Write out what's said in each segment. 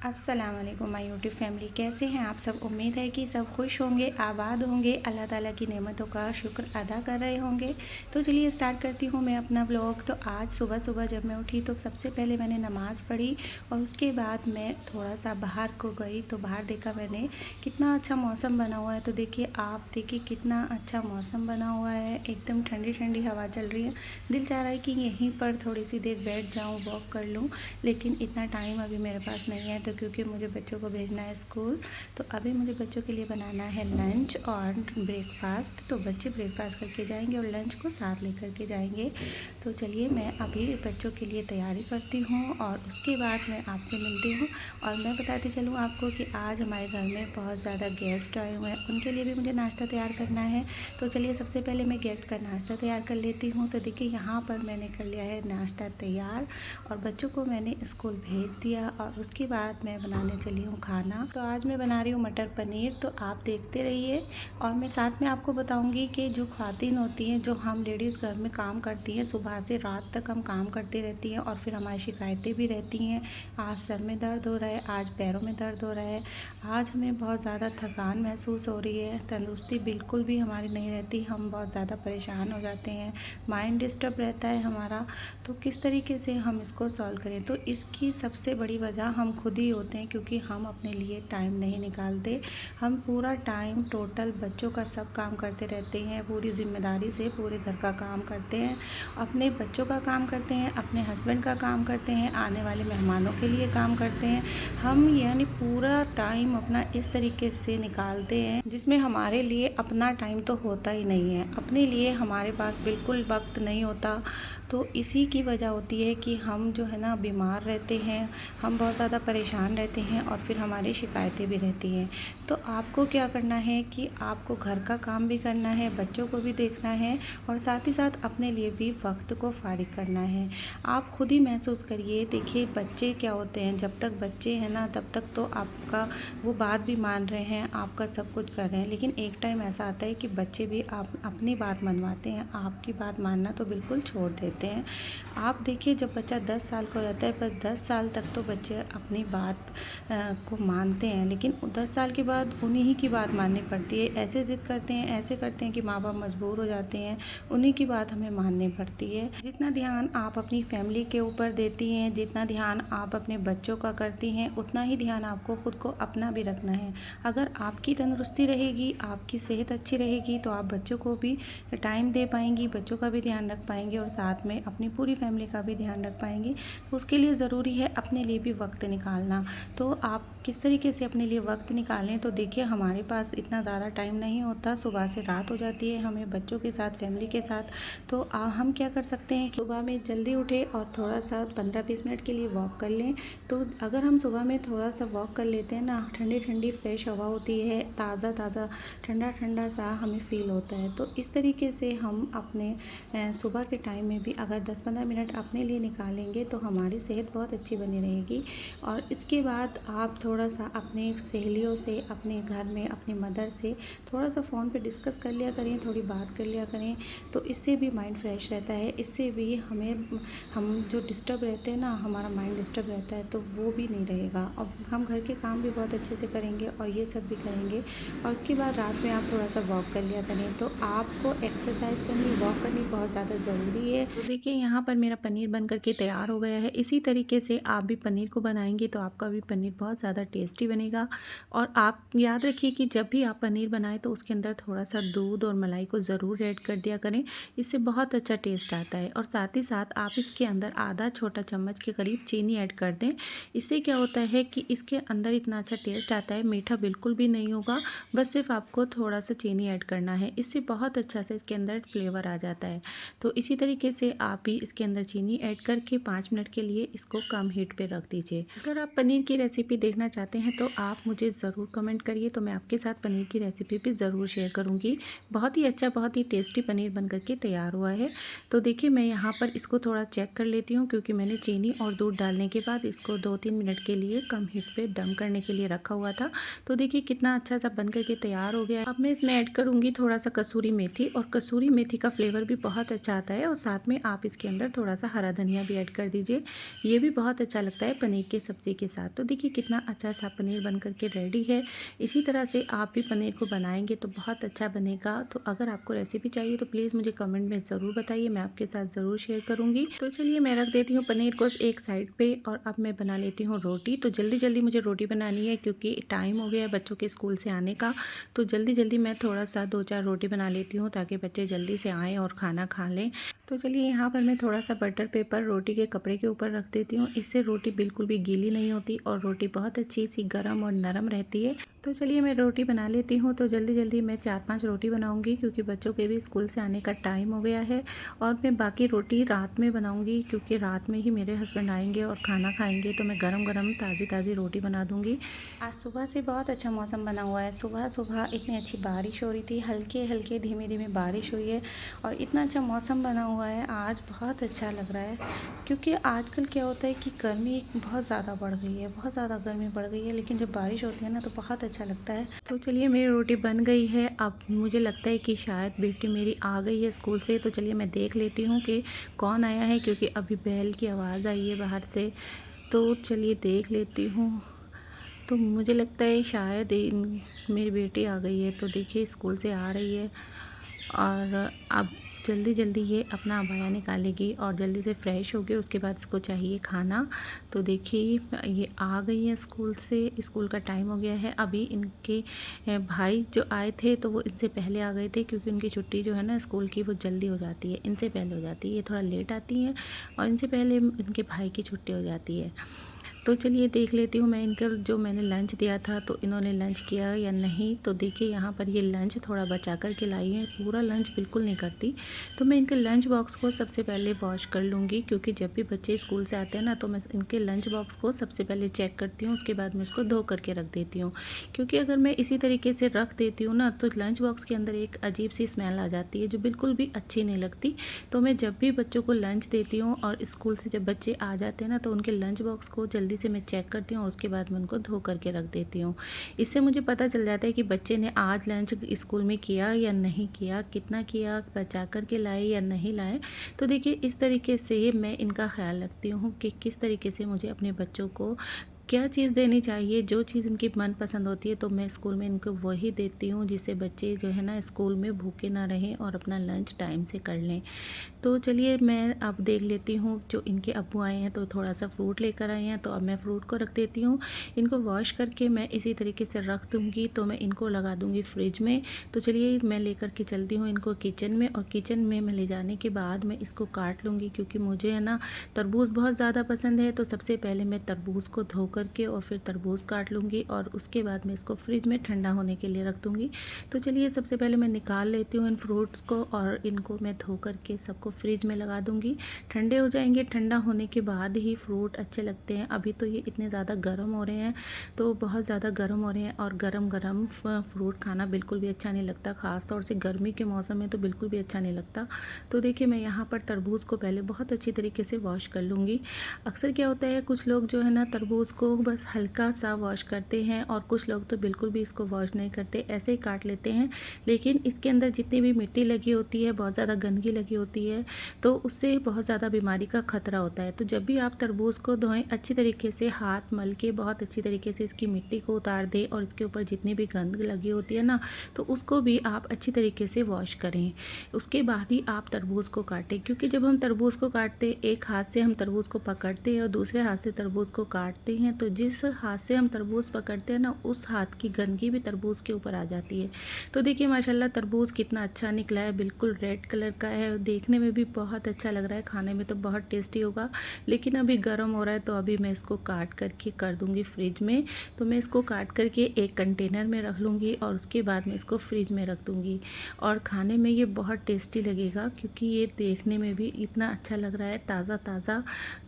अस्सलाम वालेकुम my YouTube family, कैसे हैं आप सब। उम्मीद है कि सब खुश होंगे, आबाद होंगे, अल्लाह ताला की नेमतों का शुक्र अदा कर रहे होंगे। तो चलिए स्टार्ट करती हूँ मैं अपना व्लॉग। तो आज सुबह सुबह जब मैं उठी तो सबसे पहले मैंने नमाज़ पढ़ी और उसके बाद मैं थोड़ा सा बाहर को गई। तो बाहर देखा मैंने कितना अच्छा मौसम बना हुआ है। तो देखिए आप देखिए कितना अच्छा मौसम बना हुआ है, एकदम ठंडी ठंडी हवा चल रही है। दिल चाह रहा है कि यहीं पर थोड़ी सी देर बैठ जाऊँ, वॉक कर लूँ, लेकिन इतना टाइम अभी मेरे पास नहीं है। तो क्योंकि मुझे बच्चों को भेजना है स्कूल, तो अभी मुझे बच्चों के लिए बनाना है लंच और ब्रेकफास्ट। तो बच्चे ब्रेकफास्ट करके जाएंगे और लंच को साथ लेकर के जाएंगे। तो चलिए मैं अभी बच्चों के लिए तैयारी करती हूँ और उसके बाद मैं आपसे मिलती हूँ। और मैं बताती चलूँ आपको कि आज हमारे घर में बहुत ज़्यादा गेस्ट आए हुए हैं, उनके लिए भी मुझे नाश्ता तैयार करना है। तो चलिए सबसे पहले मैं गेस्ट का नाश्ता तैयार कर लेती हूँ। तो देखिए यहाँ पर मैंने कर लिया है नाश्ता तैयार और बच्चों को मैंने स्कूल भेज दिया और उसके बाद मैं बनाने चली हूँ खाना। तो आज मैं बना रही हूँ मटर पनीर, तो आप देखते रहिए। और मैं साथ में आपको बताऊँगी कि जो ख़वातीन होती हैं, जो हम लेडीज़ घर में काम करती हैं, सुबह से रात तक हम काम करती रहती हैं और फिर हमारी शिकायतें भी रहती हैं। आज सर में दर्द हो रहा है, आज पैरों में दर्द हो रहा है, आज हमें बहुत ज़्यादा थकान महसूस हो रही है, तंदुरुस्ती बिल्कुल भी हमारी नहीं रहती, हम बहुत ज़्यादा परेशान हो जाते हैं, माइंड डिस्टर्ब रहता है हमारा। तो किस तरीके से हम इसको सॉल्व करें। तो इसकी सबसे बड़ी वजह हम खुद ही होते हैं, क्योंकि हम अपने लिए टाइम नहीं निकालते। हम पूरा टाइम टोटल बच्चों का सब काम करते रहते हैं, पूरी ज़िम्मेदारी से पूरे घर का काम करते हैं, अपने बच्चों का काम करते हैं, अपने हस्बैंड का काम करते हैं, आने वाले मेहमानों के लिए काम करते हैं। हम यानी पूरा टाइम अपना इस तरीके से निकालते हैं जिसमें हमारे लिए अपना टाइम तो होता ही नहीं है, अपने लिए हमारे पास बिल्कुल वक्त नहीं होता। तो इसी की वजह होती है कि हम जो है ना बीमार रहते हैं, हम बहुत ज़्यादा परेशान रहते हैं और फिर हमारी शिकायतें भी रहती हैं। तो आपको क्या करना है कि आपको घर का काम भी करना है, बच्चों को भी देखना है और साथ ही साथ अपने लिए भी वक्त को फारिग करना है। आप खुद ही महसूस करिए, देखिए बच्चे क्या होते हैं, जब तक बच्चे हैं ना तब तक तो आपका वो बात भी मान रहे हैं, आपका सब कुछ कर रहे हैं, लेकिन एक टाइम ऐसा आता है कि बच्चे भी आप अपनी बात मनवाते हैं, आपकी बात मानना तो बिल्कुल छोड़ देते हैं। आप देखिए जब बच्चा 10 साल का हो जाता है, बस 10 साल तक तो बच्चे अपनी बात को मानते हैं, लेकिन 10 साल के बाद उन्हीं ही की बात माननी पड़ती है। ऐसे ज़िद करते हैं, ऐसे करते हैं कि माँ बाप मजबूर हो जाते हैं, उन्हीं की बात हमें माननी पड़ती है। जितना ध्यान आप अपनी फैमिली के ऊपर देती हैं, जितना ध्यान आप अपने बच्चों का करती हैं, उतना ही ध्यान आपको खुद को अपना भी रखना है। अगर आपकी तंदुरुस्ती रहेगी, आपकी सेहत अच्छी रहेगी, तो आप बच्चों को भी टाइम दे पाएंगी, बच्चों का भी ध्यान रख पाएंगे और साथ में अपनी पूरी फैमिली का भी ध्यान रख पाएंगे। तो उसके लिए ज़रूरी है अपने लिए भी वक्त निकालना। तो आप किस तरीके से अपने लिए वक्त निकालें। तो देखिए हमारे पास इतना ज़्यादा टाइम नहीं होता, सुबह से रात हो जाती है हमें बच्चों के साथ, फैमिली के साथ। तो हम क्या कर सकते हैं, सुबह में जल्दी उठे और थोड़ा सा 15-20 मिनट के लिए वॉक कर लें। तो अगर हम सुबह में थोड़ा सा वॉक कर लेते हैं ना, ठंडी ठंडी फ्रेश हवा होती है, ताज़ा ताज़ा ठंडा ठंडा सा हमें फ़ील होता है। तो इस तरीके से हम अपने सुबह के टाइम में भी अगर 10-15 मिनट अपने लिए निकालेंगे तो हमारी सेहत बहुत अच्छी बनी रहेगी। और इसके बाद आप थोड़ा सा अपने सहेलियों से, अपने घर में अपनी मदर से थोड़ा सा फ़ोन पे डिस्कस कर लिया करें, थोड़ी बात कर लिया करें। तो इससे भी माइंड फ्रेश रहता है, इससे भी हम जो डिस्टर्ब रहते हैं ना, हमारा माइंड डिस्टर्ब रहता है, तो वो भी नहीं रहेगा और हम घर के काम भी बहुत अच्छे से करेंगे और ये सब भी करेंगे। और उसके बाद रात में आप थोड़ा सा वॉक कर लिया करें। तो आपको एक्सरसाइज करनी, वॉक करनी बहुत ज़्यादा ज़रूरी है। तो देखिए यहाँ पर मेरा पनीर बन करके तैयार हो गया है। इसी तरीके से आप भी पनीर को बनाएंगे तो आपका भी पनीर बहुत ज़्यादा टेस्टी बनेगा। और आप याद रखिए कि जब भी आप पनीर बनाएं तो उसके अंदर थोड़ा सा दूध और मलाई को ज़रूर ऐड कर दिया करें, इससे बहुत अच्छा टेस्ट आता है। और साथ ही साथ आप इसके अंदर आधा छोटा चम्मच के करीब चीनी ऐड कर दें। इससे क्या होता है कि इसके अंदर इतना अच्छा टेस्ट आता है, मीठा बिल्कुल भी नहीं होगा, बस सिर्फ आपको थोड़ा सा चीनी ऐड करना है, इससे बहुत अच्छा से इसके अंदर फ्लेवर आ जाता है। तो इसी तरीके से आप भी इसके अंदर चीनी ऐड करके 5 मिनट के लिए इसको कम हीट पे रख दीजिए। अगर आप पनीर की रेसिपी देखना चाहते हैं तो आप मुझे ज़रूर कमेंट करिए, तो मैं आपके साथ पनीर की रेसिपी भी ज़रूर शेयर करूँगी। बहुत ही अच्छा, बहुत ही टेस्टी पनीर बन करके तैयार हुआ है। तो देखिए मैं यहाँ पर इसको थोड़ा चेक कर लेती हूँ, क्योंकि मैंने चीनी और दूध डालने के बाद इसको 2-3 मिनट के के लिए कम हीट पे दम करने के लिए रखा हुआ था। तो देखिए कितना अच्छा सा बन करके तैयार हो गया। अब मैं इसमें ऐड करूँगी थोड़ा सा कसूरी मेथी, और कसूरी मेथी का फ्लेवर भी बहुत अच्छा आता है। और साथ में आप इसके अंदर थोड़ा सा हरा धनिया भी ऐड कर दीजिए, ये भी बहुत अच्छा लगता है पनीर की सब्ज़ी के साथ। तो देखिए कितना अच्छा सा पनीर बन करके रेडी है। इसी तरह से आप भी पनीर को बनाएंगे तो बहुत अच्छा बनेगा। तो अगर आपको रेसिपी चाहिए तो प्लीज़ मुझे कमेंट में ज़रूर बताइए, मैं आपके साथ ज़रूर शेयर करूँगी। तो चलिए मैं रख देती हूँ पनीर को एक साइड पे, और अब मैं बना लेती हूँ रोटी। तो जल्दी जल्दी मुझे रोटी बनानी है क्योंकि टाइम हो गया है बच्चों के स्कूल से आने का। तो जल्दी जल्दी मैं थोड़ा सा 2-4 रोटी बना लेती हूँ ताकि बच्चे जल्दी से आएँ और खाना खा लें। तो चलिए यहाँ पर मैं थोड़ा सा बटर पेपर रोटी के कपड़े के ऊपर रख देती हूँ। इससे रोटी बिल्कुल भी गीली नहीं होती और रोटी बहुत अच्छी सी गर्म और नरम रहती है। तो चलिए मैं रोटी बना लेती हूँ। तो जल्दी जल्दी मैं 4-5 रोटी बनाऊँगी क्योंकि बच्चों के भी स्कूल से आने का टाइम हो गया है। और मैं बाकी रोटी रात में बनाऊँगी क्योंकि रात में ही मेरे हस्बैंड आएंगे और खाना खाएंगे, तो मैं गरम गरम ताज़ी ताज़ी रोटी बना दूँगी। आज सुबह से बहुत अच्छा मौसम बना हुआ है। सुबह सुबह इतनी अच्छी बारिश हो रही थी, हल्के हल्के धीमे धीमे बारिश हुई है और इतना अच्छा मौसम बना हुआ है। आज बहुत अच्छा लग रहा है क्योंकि आजकल क्या होता है कि गर्मी बहुत ज़्यादा बढ़ गई है, बहुत ज़्यादा गर्मी बढ़ गई है, लेकिन जब बारिश होती है ना तो बहुत अच्छा लगता है। तो चलिए मेरी रोटी बन गई है। अब मुझे लगता है कि शायद बेटी मेरी आ गई है स्कूल से। तो चलिए मैं देख लेती हूँ कि कौन आया है क्योंकि अभी बैल की आवाज़ आई है बाहर से। तो चलिए देख लेती हूँ। तो मुझे लगता है शायद मेरी बेटी आ गई है। तो देखिए स्कूल से आ रही है और अब जल्दी जल्दी ये अपना अबाया निकालेगी और जल्दी से फ़्रेश होगी, उसके बाद इसको चाहिए खाना। तो देखिए ये आ गई है स्कूल से, स्कूल का टाइम हो गया है। अभी इनके भाई जो आए थे तो वो इनसे पहले आ गए थे क्योंकि उनकी छुट्टी जो है ना स्कूल की वो जल्दी हो जाती है, इनसे पहले हो जाती है। ये थोड़ा लेट आती हैं और इनसे पहले इनके भाई की छुट्टी हो जाती है। तो चलिए देख लेती हूँ मैं इनका जो मैंने लंच दिया था तो इन्होंने लंच किया या नहीं। तो देखिए यहाँ पर ये लंच थोड़ा बचा कर के लाई है, पूरा लंच बिल्कुल नहीं करती। तो मैं इनके लंच बॉक्स को सबसे पहले वॉश कर लूँगी क्योंकि जब भी बच्चे स्कूल से आते हैं ना तो मैं इनके लंच बॉक्स को सबसे पहले चेक करती हूँ, उसके बाद मैं उसको धो करके रख देती हूँ। क्योंकि अगर मैं इसी तरीके से रख देती हूँ ना तो लंच बॉक्स के अंदर एक अजीब सी स्मेल आ जाती है जो बिल्कुल भी अच्छी नहीं लगती। तो मैं जब भी बच्चों को लंच देती हूँ और स्कूल से जब बच्चे आ जाते हैं ना तो उनके लंच बॉक्स को जल्दी से मैं चेक करती हूँ और उसके बाद मैं उनको धो करके रख देती हूँ। इससे मुझे पता चल जाता है कि बच्चे ने आज लंच स्कूल में किया या नहीं किया, कितना किया, बचा करके लाए या नहीं लाए। तो देखिए इस तरीके से मैं इनका ख्याल रखती हूँ कि किस तरीके से मुझे अपने बच्चों को क्या चीज़ देनी चाहिए। जो चीज़ इनकी मनपसंद होती है तो मैं स्कूल में इनको वही देती हूँ जिससे बच्चे जो है ना स्कूल में भूखे ना रहें और अपना लंच टाइम से कर लें। तो चलिए मैं अब देख लेती हूँ जो इनके अब्बू आए हैं तो थोड़ा सा फ्रूट लेकर आए हैं, तो अब मैं फ्रूट को रख देती हूँ। इनको वॉश करके मैं इसी तरीके से रख दूँगी तो मैं इनको लगा दूँगी फ्रिज में। तो चलिए मैं लेकर के चलती हूँ इनको किचन में, और किचन में मैं ले जाने के बाद मैं इसको काट लूँगी क्योंकि मुझे है ना तरबूज़ बहुत ज़्यादा पसंद है। तो सबसे पहले मैं तरबूज़ को धो करके और फिर तरबूज़ काट लूँगी और उसके बाद मैं इसको फ्रिज में ठंडा होने के लिए रख दूँगी। तो चलिए सबसे पहले मैं निकाल लेती हूँ इन फ्रूट्स को और इनको मैं धो करके सबको फ्रिज में लगा दूँगी। ठंडे हो जाएंगे, ठंडा होने के बाद ही फ्रूट अच्छे लगते हैं। अभी तो ये इतने ज़्यादा गर्म हो रहे हैं, तो बहुत ज़्यादा गर्म हो रहे हैं और गरम गरम फ्रूट खाना बिल्कुल भी अच्छा नहीं लगता, ख़ास तौर से गर्मी के मौसम में तो बिल्कुल भी अच्छा नहीं लगता। तो देखिए मैं यहाँ पर तरबूज़ को पहले बहुत अच्छी तरीके से वॉश कर लूँगी। अक्सर क्या होता है कुछ लोग जो है ना तरबूज़ को बस हल्का सा वॉश करते हैं और कुछ लोग तो बिल्कुल भी इसको वॉश नहीं करते, ऐसे ही काट लेते हैं। लेकिन इसके अंदर जितनी भी मिट्टी लगी होती है, बहुत ज़्यादा गंदगी लगी होती है, तो उससे बहुत ज़्यादा बीमारी का खतरा होता है। तो जब भी आप तरबूज़ को धोएं अच्छी तरीके से हाथ मल के बहुत अच्छी तरीके से इसकी मिट्टी को उतार दें और इसके ऊपर जितनी भी गंद लगी होती है ना तो उसको भी आप अच्छी तरीके से वॉश करें। उसके बाद ही आप तरबूज़ को काटें, क्योंकि जब हम तरबूज़ को काटते एक हाथ से हम तरबूज़ को पकड़ते हैं और दूसरे हाथ से तरबूज़ को काटते हैं, तो जिस हाथ से हम तरबूज़ पकड़ते हैं ना उस हाथ की गंदगी भी तरबूज़ के ऊपर आ जाती है। तो देखिए माशाल्लाह तरबूज़ कितना अच्छा निकला है, बिल्कुल रेड कलर का है, देखने में भी बहुत अच्छा लग रहा है, खाने में तो बहुत टेस्टी होगा। लेकिन अभी गर्म हो रहा है तो अभी मैं इसको काट करके कर दूंगी फ्रिज में। तो मैं इसको काट करके एक कंटेनर में रख लूँगी और उसके बाद में इसको फ्रिज में रख दूँगी और खाने में ये बहुत टेस्टी लगेगा क्योंकि ये देखने में भी इतना अच्छा लग रहा है ताज़ा ताज़ा।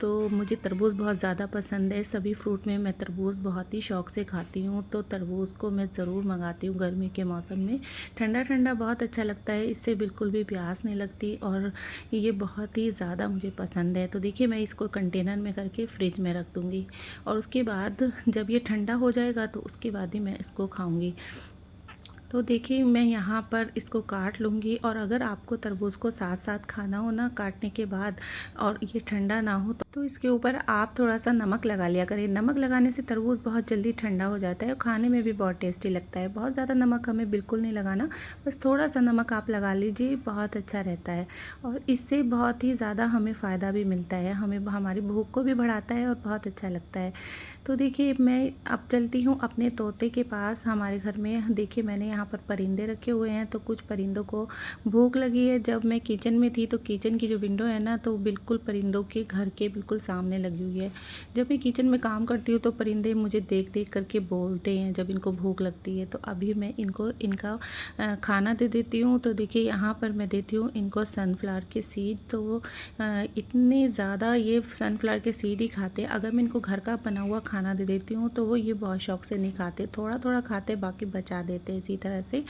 तो मुझे तरबूज़ बहुत ज़्यादा पसंद है, सभी फ्रूट फ्रूट में मैं तरबूज़ बहुत ही शौक़ से खाती हूँ, तो तरबूज़ को मैं ज़रूर मंगाती हूँ गर्मी के मौसम में। ठंडा ठंडा बहुत अच्छा लगता है, इससे बिल्कुल भी प्यास नहीं लगती और ये बहुत ही ज़्यादा मुझे पसंद है। तो देखिए मैं इसको कंटेनर में करके फ्रिज में रख दूँगी और उसके बाद जब ये ठंडा हो जाएगा तो उसके बाद ही मैं इसको खाऊँगी। तो देखिए मैं यहाँ पर इसको काट लूँगी और अगर आपको तरबूज़ को साथ साथ खाना हो ना काटने के बाद और ये ठंडा ना हो तो इसके ऊपर आप थोड़ा सा नमक लगा लिया करें। नमक लगाने से तरबूज़ बहुत जल्दी ठंडा हो जाता है और खाने में भी बहुत टेस्टी लगता है। बहुत ज़्यादा नमक हमें बिल्कुल नहीं लगाना, बस थोड़ा सा नमक आप लगा लीजिए, बहुत अच्छा रहता है और इससे बहुत ही ज़्यादा हमें फ़ायदा भी मिलता है, हमें हमारी भूख को भी बढ़ाता है और बहुत अच्छा लगता है। तो देखिए मैं अब चलती हूँ अपने तोते के पास। हमारे घर में देखिए मैंने यहाँ पर परिंदे रखे हुए हैं, तो कुछ परिंदों को भूख लगी है। जब मैं किचन में थी तो किचन की जो विंडो है ना तो बिल्कुल परिंदों के घर के बिल्कुल सामने लगी हुई है। जब मैं किचन में काम करती हूँ तो परिंदे मुझे देख देख करके बोलते हैं जब इनको भूख लगती है। तो अभी मैं इनको इनका खाना दे देती हूँ। तो देखिए यहाँ पर मैं देती हूँ इनको सनफ्लावर के सीड। तो इतने ज़्यादा ये सनफ्लावर के सीड ही खाते हैं। अगर मैं इनको घर का बना हुआ खाना दे देती हूँ तो वो ये बहुत शौक़ से नहीं खाते, थोड़ा थोड़ा खाते बाकी बचा देते इसी तरह से,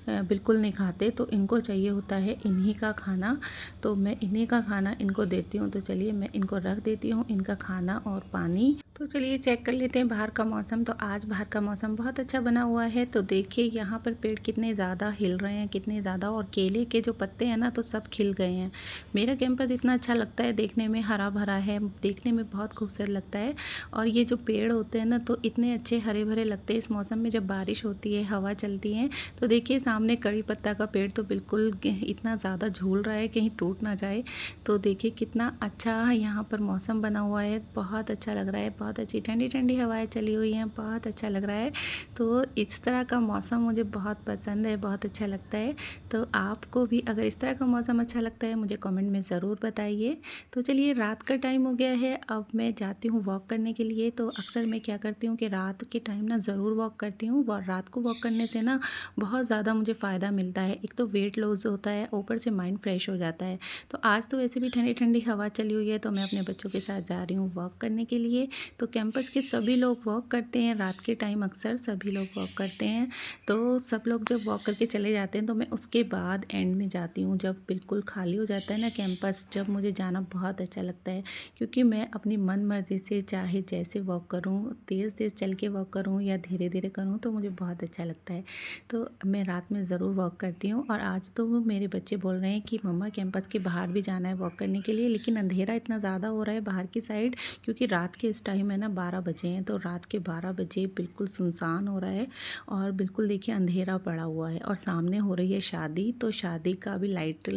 बिल्कुल नहीं खाते। तो इनको चाहिए होता है इन्हीं का खाना, तो मैं इन्हीं का खाना इनको देती हूँ। तो चलिए मैं इनको रख देती हूँ इनका खाना और पानी। तो चलिए चेक कर लेते हैं बाहर का मौसम। तो आज बाहर का मौसम बहुत अच्छा बना हुआ है। तो देखिए यहाँ पर पेड़ कितने ज़्यादा हिल रहे हैं, कितने ज़्यादा, और केले के जो पत्ते हैं ना तो सब खिल गए हैं। मेरा कैंपस इतना अच्छा लगता है देखने में, हरा भरा है, देखने में बहुत खूबसूरत लगता है। और ये जो पेड़ होते हैं ना तो इतने अच्छे हरे भरे लगते हैं इस मौसम में जब बारिश होती है, हवा चलती है। तो देखिए सामने कड़ी पत्ता का पेड़ तो बिल्कुल इतना ज़्यादा झूल रहा है कहीं टूट ना जाए। तो देखिए कितना अच्छा यहाँ पर मौसम बना हुआ है, बहुत अच्छा लग रहा है, बहुत अच्छी ठंडी ठंडी हवाएं चली हुई हैं, बहुत अच्छा लग रहा है। तो इस तरह का मौसम मुझे बहुत पसंद है, बहुत अच्छा लगता है। तो आपको भी अगर इस तरह का मौसम अच्छा लगता है मुझे कमेंट में ज़रूर बताइए। तो चलिए रात का टाइम हो गया है, अब मैं जाती हूँ वॉक करने के लिए। तो अक्सर मैं क्या करती हूँ कि रात के टाइम ना ज़रूर वॉक करती हूँ। रात को वॉक करने से ना बहुत ज़्यादा मुझे फ़ायदा मिलता है। एक तो वेट लॉस होता है, ऊपर से माइंड फ्रेश हो जाता है। तो आज तो वैसे भी ठंडी ठंडी हवा चली हुई है तो मैं अपने बच्चों के साथ जा रही हूँ वॉक करने के लिए। तो कैंपस के सभी लोग वॉक करते हैं रात के टाइम, अक्सर सभी लोग वॉक करते हैं। तो सब लोग जब वॉक करके चले जाते हैं तो मैं उसके बाद एंड में जाती हूँ, जब बिल्कुल खाली हो जाता है ना कैंपस, जब मुझे जाना बहुत अच्छा लगता है। क्योंकि मैं अपनी मन मर्ज़ी से चाहे जैसे वॉक करूँ, तेज़ तेज़ चल के वॉक करूँ या धीरे धीरे करूँ, तो मुझे बहुत अच्छा लगता है। तो मैं रात में ज़रूर वॉक करती हूँ। और आज तो मेरे बच्चे बोल रहे हैं कि मम्मा कैंपस के बाहर भी जाना है वॉक करने के लिए, लेकिन अंधेरा इतना ज़्यादा हो रहा है बाहर की साइड, क्योंकि रात के इस टाइम है ना 12 बजे हैं। तो रात के 12 बजे बिल्कुल सुनसान हो रहा है और बिल्कुल देखिए अंधेरा पड़ा हुआ है और सामने हो रही है शादी। तो शादी का भी लाइट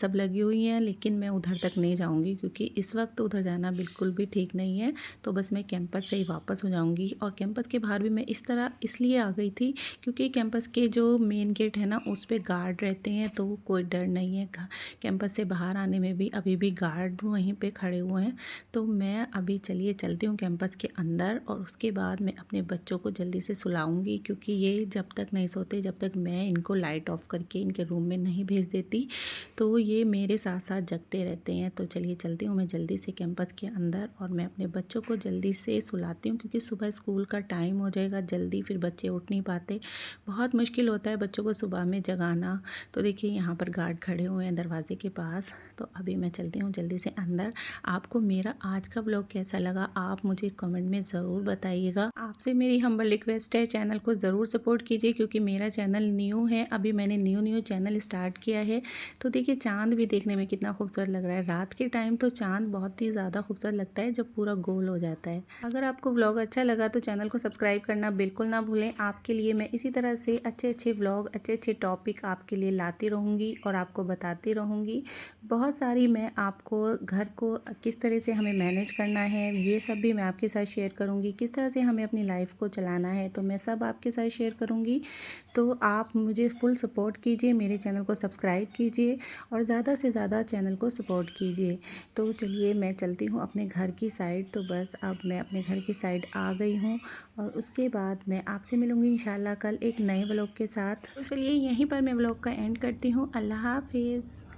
सब लगी हुई हैं, लेकिन मैं उधर तक नहीं जाऊंगी क्योंकि इस वक्त उधर जाना बिल्कुल भी ठीक नहीं है। तो बस मैं कैंपस से ही वापस हो जाऊंगी। और कैंपस के बाहर भी मैं इस तरह इसलिए आ गई थी क्योंकि कैंपस के जो मेन गेट है ना उस पर गार्ड रहते हैं, तो कोई डर नहीं है। कैंपस से बाहर आने में भी अभी भी गार्ड वहीं पे खड़े हुए हैं। तो मैं अभी चलिए चलती हूँ कैंपस के अंदर और उसके बाद मैं अपने बच्चों को जल्दी से सुलाऊंगी, क्योंकि ये जब तक नहीं सोते, जब तक मैं इनको लाइट ऑफ करके इनके रूम में नहीं भेज देती, तो ये मेरे साथ साथ जगते रहते हैं। तो चलिए चलती हूँ मैं जल्दी से कैंपस के अंदर और मैं अपने बच्चों को जल्दी से सुलाती हूँ, क्योंकि सुबह स्कूल का टाइम हो जाएगा जल्दी, फिर बच्चे उठ नहीं पाते, बहुत मुश्किल होता है बच्चों को सुबह में जगाना। तो देखिए यहाँ पर गार्ड खड़े हुए हैं दरवाजे के पास। तो अभी मैं चलती हूँ जल्दी से अंदर। आपको मेरा आज का ब्लॉग कैसा लगा आप मुझे कमेंट में ज़रूर बताइएगा। आपसे मेरी हम्बल रिक्वेस्ट है, चैनल को ज़रूर सपोर्ट कीजिए, क्योंकि मेरा चैनल न्यू है, अभी मैंने न्यू चैनल स्टार्ट किया है। तो देखिए चाँद भी देखने में कितना खूबसूरत लग रहा है रात के टाइम। तो चाँद बहुत ही ज़्यादा खूबसूरत लगता है जब पूरा गोल हो जाता है। अगर आपको व्लॉग अच्छा लगा तो चैनल को सब्सक्राइब करना बिल्कुल ना भूलें। आपके लिए मैं इसी तरह से अच्छे अच्छे व्लॉग, अच्छे अच्छे टॉपिक आपके लिए लाती रहूँगी और आपको बताती रहूँगी। बहुत सारी मैं आपको घर को किस तरह से हमें मैनेज करना है ये सब भी मैं आपके साथ शेयर करूँगी, किस तरह से हमें अपनी लाइफ को चलाना है तो मैं सब आपके साथ शेयर करूँगी। तो आप मुझे फुल सपोर्ट कीजिए, मेरे चैनल को सब्सक्राइब कीजिए और ज़्यादा से ज़्यादा चैनल को सपोर्ट कीजिए। तो चलिए मैं चलती हूँ अपने घर की साइड। तो बस अब मैं अपने घर की साइड आ गई हूँ और उसके बाद मैं आपसे मिलूँगी इंशाल्लाह कल एक नए व्लॉग के साथ। तो चलिए यहीं पर मैं व्लॉग का एंड करती हूँ। अल्लाह हाफिज़।